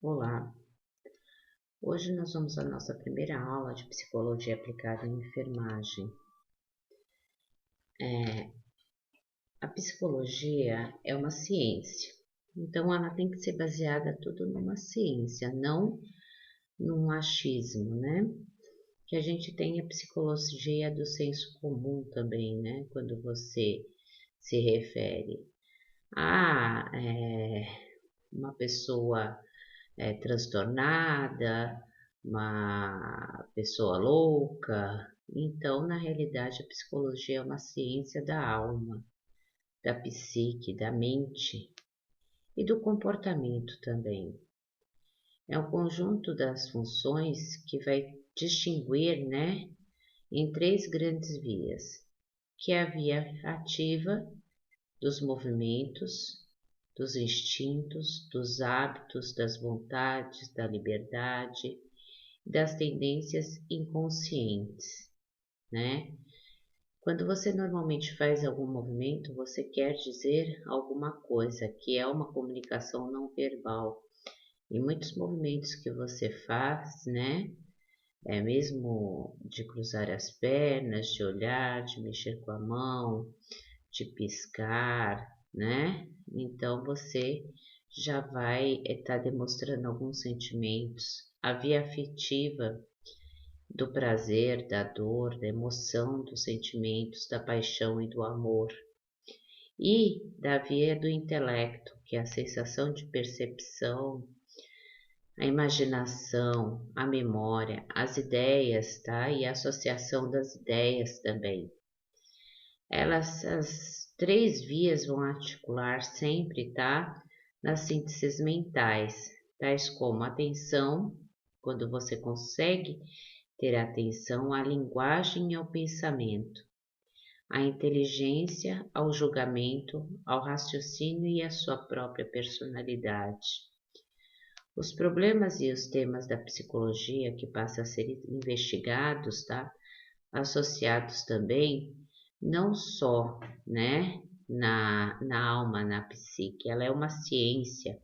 Olá, hoje nós vamos à nossa primeira aula de psicologia aplicada em enfermagem. A psicologia é uma ciência, então ela tem que ser baseada tudo numa ciência, não num achismo, né? Que a gente tem a psicologia do senso comum também, né? Quando você se refere a uma pessoa transtornada, uma pessoa louca. Então, na realidade, a psicologia é uma ciência da alma, da psique, da mente e do comportamento também. É um conjunto das funções que vai distinguir, né, em três grandes vias, que é a via ativa dos movimentos, dos instintos, dos hábitos, das vontades, da liberdade, das tendências inconscientes, né? Quando você normalmente faz algum movimento, você quer dizer alguma coisa, que é uma comunicação não verbal. E muitos movimentos que você faz, né? É mesmo de cruzar as pernas, de olhar, de mexer com a mão, de piscar, né? Então você já vai estar demonstrando alguns sentimentos. A via afetiva do prazer, da dor, da emoção, dos sentimentos, da paixão e do amor. E da via do intelecto, que é a sensação de percepção, a imaginação, a memória, as ideias, tá? E a associação das ideias também. As três vias vão articular sempre, tá? Nas sínteses mentais, tais como a atenção, quando você consegue ter atenção à linguagem e ao pensamento, à inteligência, ao julgamento, ao raciocínio e à sua própria personalidade. Os problemas e os temas da psicologia que passam a ser investigados, tá? Associados também não só, né, na alma, na psique, ela é uma ciência,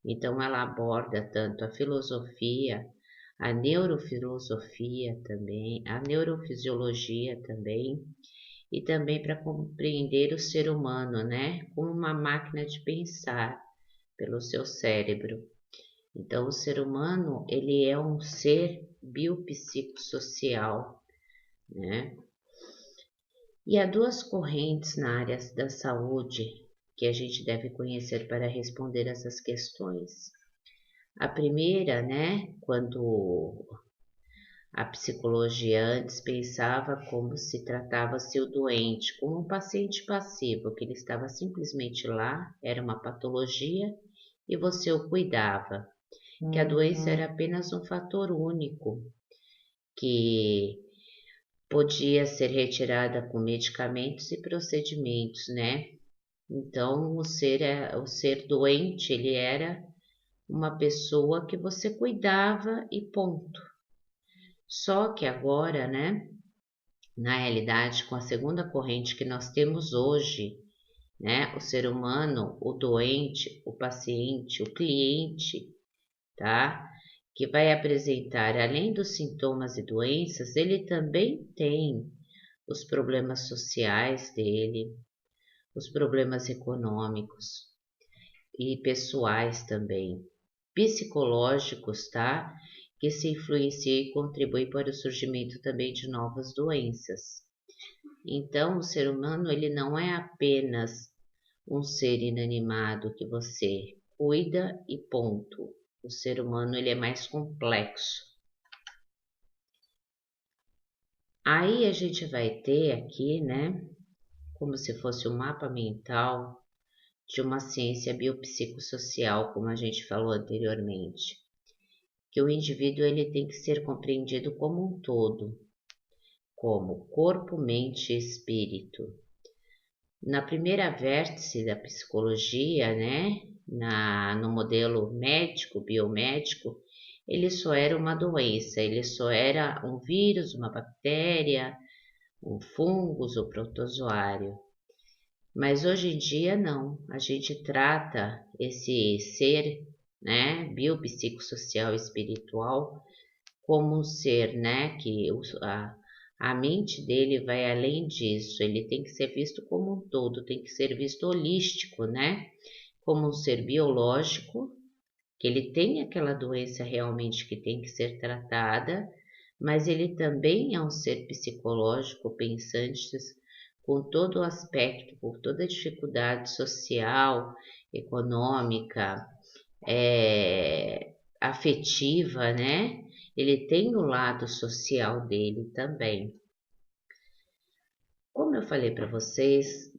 então ela aborda tanto a filosofia, a neurofilosofia também, a neurofisiologia também, e também para compreender o ser humano, né, como uma máquina de pensar pelo seu cérebro. Então, o ser humano, ele é um ser biopsicossocial, né? E há duas correntes na área da saúde que a gente deve conhecer para responder essas questões. A primeira, né, quando a psicologia antes pensava como se tratava-se o doente, como um paciente passivo, que ele estava simplesmente lá, era uma patologia e você o cuidava, que a doença era apenas um fator único, que podia ser retirada com medicamentos e procedimentos, né? Então, o ser doente, ele era uma pessoa que você cuidava e ponto. Só que agora, né, na realidade, com a segunda corrente que nós temos hoje, né, o ser humano, o doente, o paciente, o cliente, tá? Que vai apresentar, além dos sintomas e doenças, ele também tem os problemas sociais dele, os problemas econômicos e pessoais também, psicológicos, tá? Que se influencia e contribui para o surgimento também de novas doenças. Então, o ser humano, ele não é apenas um ser inanimado que você cuida e ponto. O ser humano, ele é mais complexo. Aí a gente vai ter aqui, né, como se fosse um mapa mental de uma ciência biopsicossocial, como a gente falou anteriormente, que o indivíduo ele tem que ser compreendido como um todo, como corpo, mente e espírito. Na primeira vértice da psicologia, né, no modelo médico, biomédico, ele só era uma doença, ele só era um vírus, uma bactéria, um fungos ou protozoário. Mas hoje em dia não, a gente trata esse ser né, biopsicossocial e espiritual, como um ser, né, que a mente dele vai além disso, ele tem que ser visto como um todo, tem que ser visto holístico, né, como um ser biológico, que ele tem aquela doença realmente que tem que ser tratada, mas ele também é um ser psicológico, pensante, com todo o aspecto, com toda a dificuldade social, econômica, afetiva, né? Ele tem o lado social dele também. Como eu falei para vocês,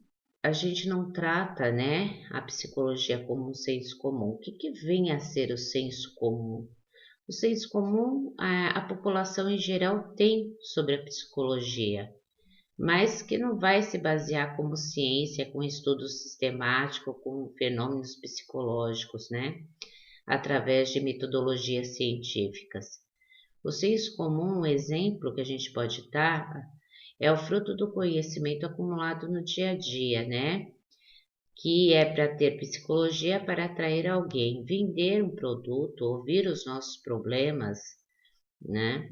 a gente não trata, né, a psicologia como um senso comum. O que vem a ser o senso comum? O senso comum a população em geral tem sobre a psicologia, mas que não vai se basear como ciência, com estudo sistemático, com fenômenos psicológicos, né? Através de metodologias científicas. O senso comum, um exemplo que a gente pode dar, é o fruto do conhecimento acumulado no dia a dia, né? Que é para ter psicologia para atrair alguém, vender um produto, ouvir os nossos problemas, né?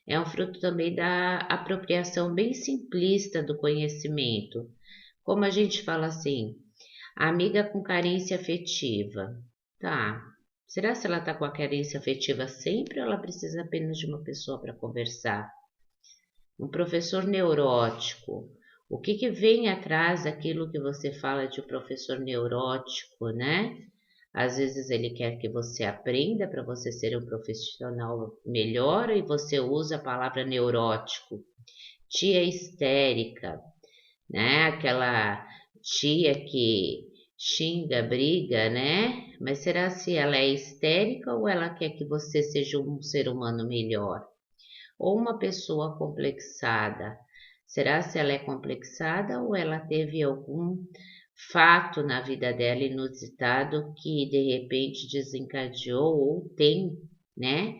É um fruto também da apropriação bem simplista do conhecimento. Como a gente fala assim, amiga com carência afetiva. Tá. Será se ela está com a carência afetiva sempre ou ela precisa apenas de uma pessoa para conversar? Um professor neurótico. O que vem atrás daquilo que você fala de um professor neurótico, né? Às vezes ele quer que você aprenda para você ser um profissional melhor e você usa a palavra neurótico. Tia histérica, né? Aquela tia que xinga, briga, né? Mas será se ela é histérica ou ela quer que você seja um ser humano melhor? Ou uma pessoa complexada, será se ela é complexada ou ela teve algum fato na vida dela inusitado que de repente desencadeou ou tem, né,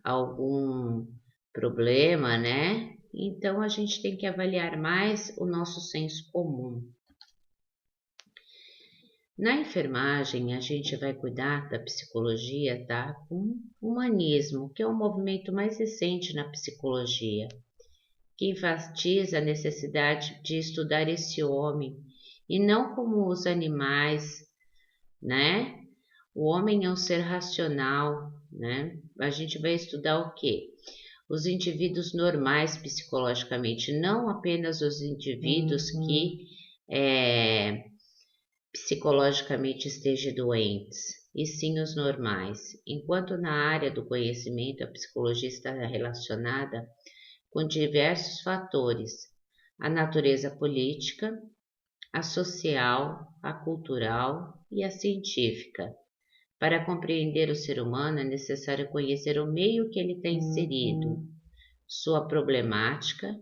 algum problema, né? Então a gente tem que avaliar mais o nosso senso comum. Na enfermagem, a gente vai cuidar da psicologia, tá? Com humanismo, que é o movimento mais recente na psicologia, que enfatiza a necessidade de estudar esse homem e não como os animais, né? O homem é um ser racional, né? A gente vai estudar o quê? Os indivíduos normais psicologicamente, não apenas os indivíduos que psicologicamente estejam doentes, e sim os normais. Enquanto na área do conhecimento a psicologia está relacionada com diversos fatores, a natureza política, a social, a cultural e a científica. Para compreender o ser humano é necessário conhecer o meio que ele está inserido, sua problemática,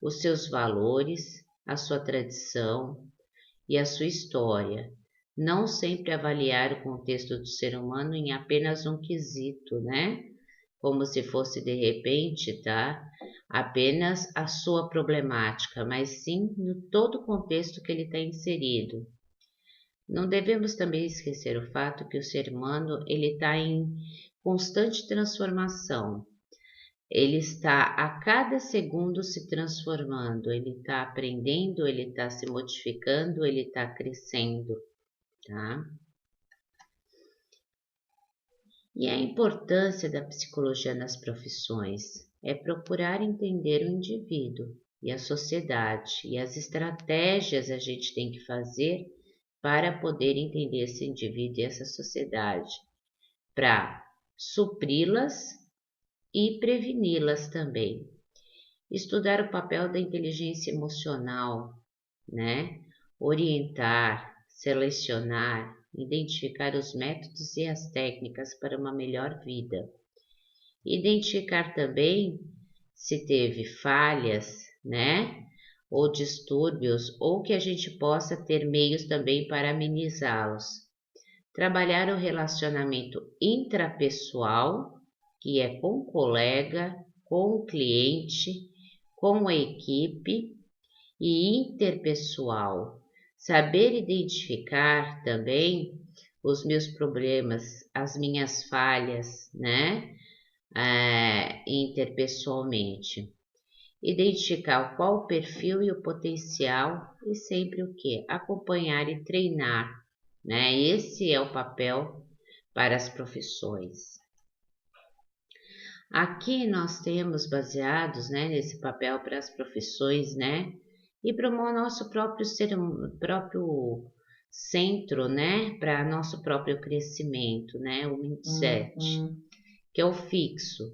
os seus valores, a sua tradição e a sua história. Não sempre avaliar o contexto do ser humano em apenas um quesito, né? Como se fosse de repente, tá? Apenas a sua problemática, mas sim no todo o contexto que ele está inserido. Não devemos também esquecer o fato que o ser humano ele está em constante transformação. Ele está a cada segundo se transformando, ele está aprendendo, ele está se modificando, ele está crescendo, tá? E a importância da psicologia nas profissões é procurar entender o indivíduo e a sociedade e as estratégias a gente tem que fazer para poder entender esse indivíduo e essa sociedade, para supri-las e preveni-las também. Estudar o papel da inteligência emocional, né? Orientar, selecionar, identificar os métodos e as técnicas para uma melhor vida. Identificar também se teve falhas, né? Ou distúrbios, ou que a gente possa ter meios também para amenizá-los. Trabalhar o relacionamento intrapessoal, que é com o colega, com o cliente, com a equipe, e interpessoal. Saber identificar também os meus problemas, as minhas falhas, né? Interpessoalmente. Identificar qual o perfil e o potencial e sempre o que? Acompanhar e treinar, né? Esse é o papel para as profissões. Aqui nós temos baseados, né, nesse papel para as profissões, né? E para o nosso próprio próprio centro, né, para nosso próprio crescimento, né, o mindset, que é o fixo,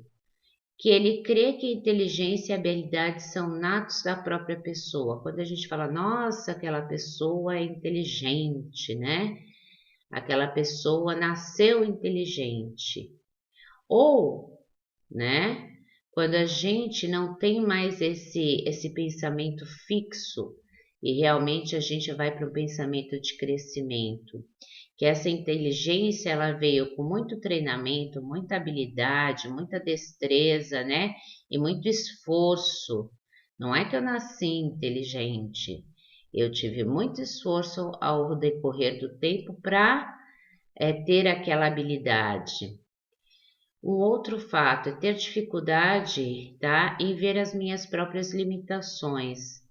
que ele crê que inteligência e habilidade são natos da própria pessoa. Quando a gente fala, nossa, aquela pessoa é inteligente, né? Aquela pessoa nasceu inteligente. Ou, né? Quando a gente não tem mais esse pensamento fixo e realmente a gente vai para um pensamento de crescimento, que essa inteligência ela veio com muito treinamento, muita habilidade, muita destreza, né? E muito esforço. Não é que eu nasci inteligente, eu tive muito esforço ao decorrer do tempo para ter aquela habilidade. Um outro fato é ter dificuldade, tá, em ver as minhas próprias limitações.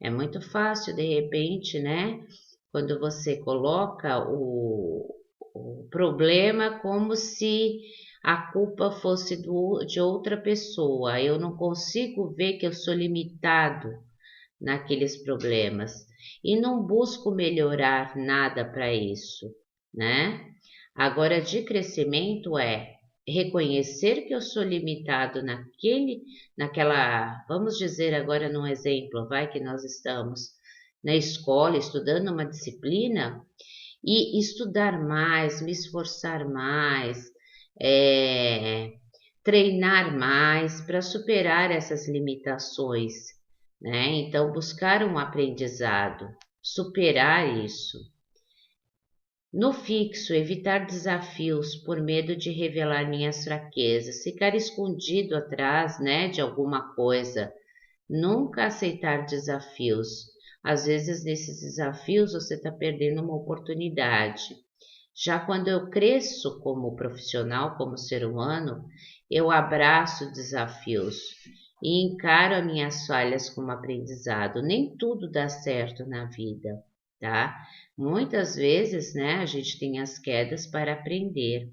É muito fácil, de repente, né, quando você coloca o problema como se a culpa fosse de outra pessoa. Eu não consigo ver que eu sou limitado naqueles problemas e não busco melhorar nada para isso, né? Agora, de crescimento é reconhecer que eu sou limitado naquela, vamos dizer agora num exemplo, vai que nós estamos na escola estudando uma disciplina e estudar mais, me esforçar mais, treinar mais para superar essas limitações, né? Então, buscar um aprendizado, superar isso. No fixo, evitar desafios por medo de revelar minhas fraquezas, ficar escondido atrás, né, de alguma coisa, nunca aceitar desafios. Às vezes, nesses desafios, você está perdendo uma oportunidade. Já quando eu cresço como profissional, como ser humano, eu abraço desafios e encaro as minhas falhas como aprendizado. Nem tudo dá certo na vida, tá? Muitas vezes, né, a gente tem as quedas para aprender.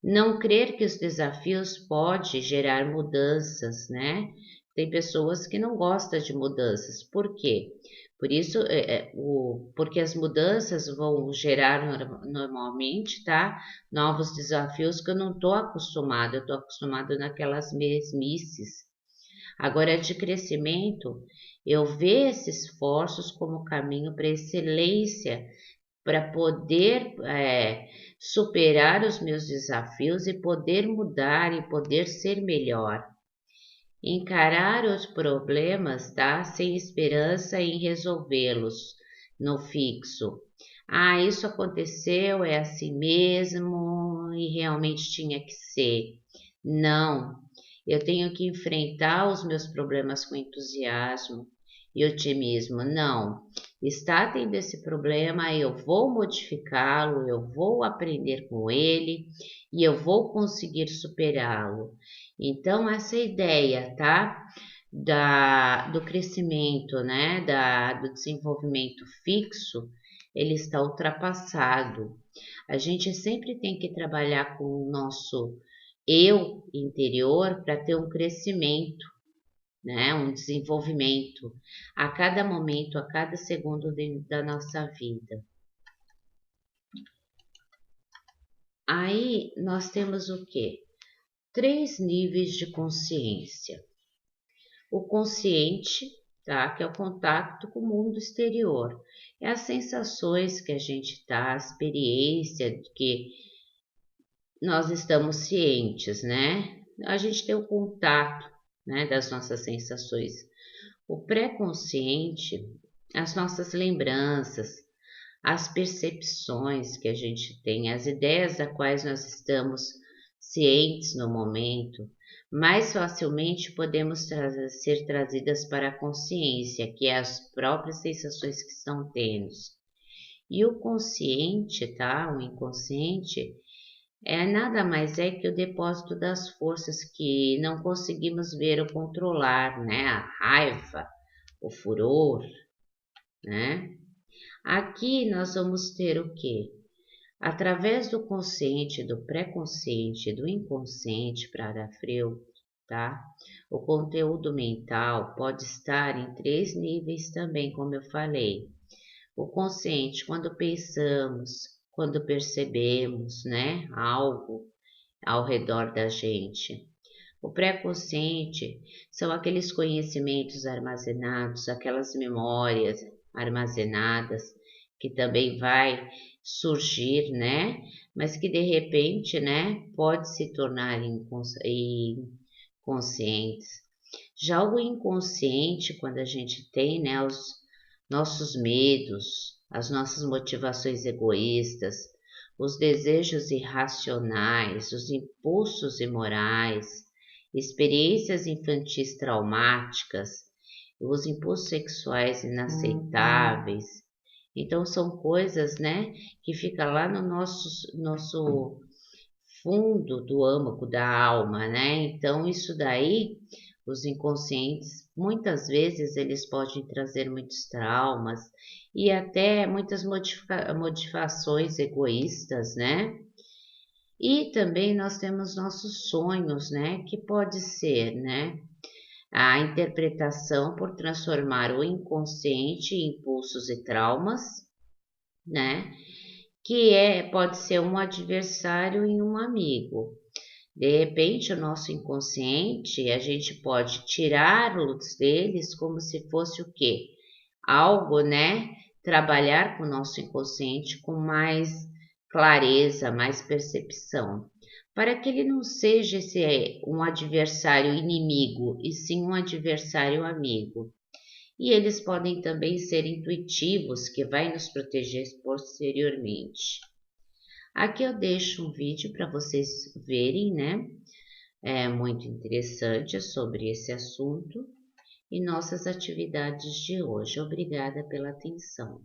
Não crer que os desafios podem gerar mudanças, né? Tem pessoas que não gostam de mudanças. Por quê? Por isso, porque as mudanças vão gerar normalmente, tá? Novos desafios que eu não estou acostumado, eu estou acostumado naquelas mesmices. Agora, de crescimento, eu vejo esses esforços como caminho para excelência, para poder superar os meus desafios e poder mudar e poder ser melhor. Encarar os problemas, tá? Sem esperança em resolvê-los no fixo. Ah, isso aconteceu, é assim mesmo e realmente tinha que ser. Não, eu tenho que enfrentar os meus problemas com entusiasmo e otimismo. Não, está tendo esse problema, eu vou modificá-lo, eu vou aprender com ele e eu vou conseguir superá-lo. Então, essa ideia, tá? Do crescimento, né? Do desenvolvimento fixo, ele está ultrapassado. A gente sempre tem que trabalhar com o nosso eu interior para ter um crescimento, né? Um desenvolvimento a cada momento, a cada segundo da nossa vida. Aí nós temos o quê? 3 níveis de consciência. O consciente, tá? Que é o contato com o mundo exterior. É as sensações que a gente tá, a experiência de que nós estamos cientes, né? A gente tem o contato, né, das nossas sensações. O pré-consciente, as nossas lembranças, as percepções que a gente tem, as ideias das quais nós estamos cientes no momento, mais facilmente podemos ser trazidas para a consciência, que é as próprias sensações que estão tendo. E o consciente, tá? O inconsciente nada mais é que o depósito das forças que não conseguimos ver ou controlar, né? A raiva, o furor, né? Aqui nós vamos ter o quê? Através do consciente, do pré-consciente, do inconsciente para Freud, tá? O conteúdo mental pode estar em 3 níveis também, como eu falei. O consciente, quando pensamos, quando percebemos, né, algo ao redor da gente. O pré-consciente são aqueles conhecimentos armazenados, aquelas memórias armazenadas que também vai surgir, né? Mas que de repente, né, pode se tornar inconscientes. Já o inconsciente, quando a gente tem, né, os nossos medos, as nossas motivações egoístas, os desejos irracionais, os impulsos imorais, experiências infantis traumáticas, os impulsos sexuais inaceitáveis. Então são coisas, né, que fica lá no nosso fundo do âmago da alma, né? Então isso daí, os inconscientes, muitas vezes eles podem trazer muitos traumas e até muitas modificações egoístas, né? E também nós temos nossos sonhos, né? Que pode ser, né? A interpretação por transformar o inconsciente em impulsos e traumas, né? Que pode ser um adversário em um amigo. De repente, o nosso inconsciente, a gente pode tirá-los deles como se fosse o quê? Algo, né? Trabalhar com o nosso inconsciente com mais clareza, mais percepção, para que ele não seja um adversário inimigo, e sim um adversário amigo. E eles podem também ser intuitivos, que vai nos proteger posteriormente. Aqui eu deixo um vídeo para vocês verem, né? É muito interessante sobre esse assunto e nossas atividades de hoje. Obrigada pela atenção.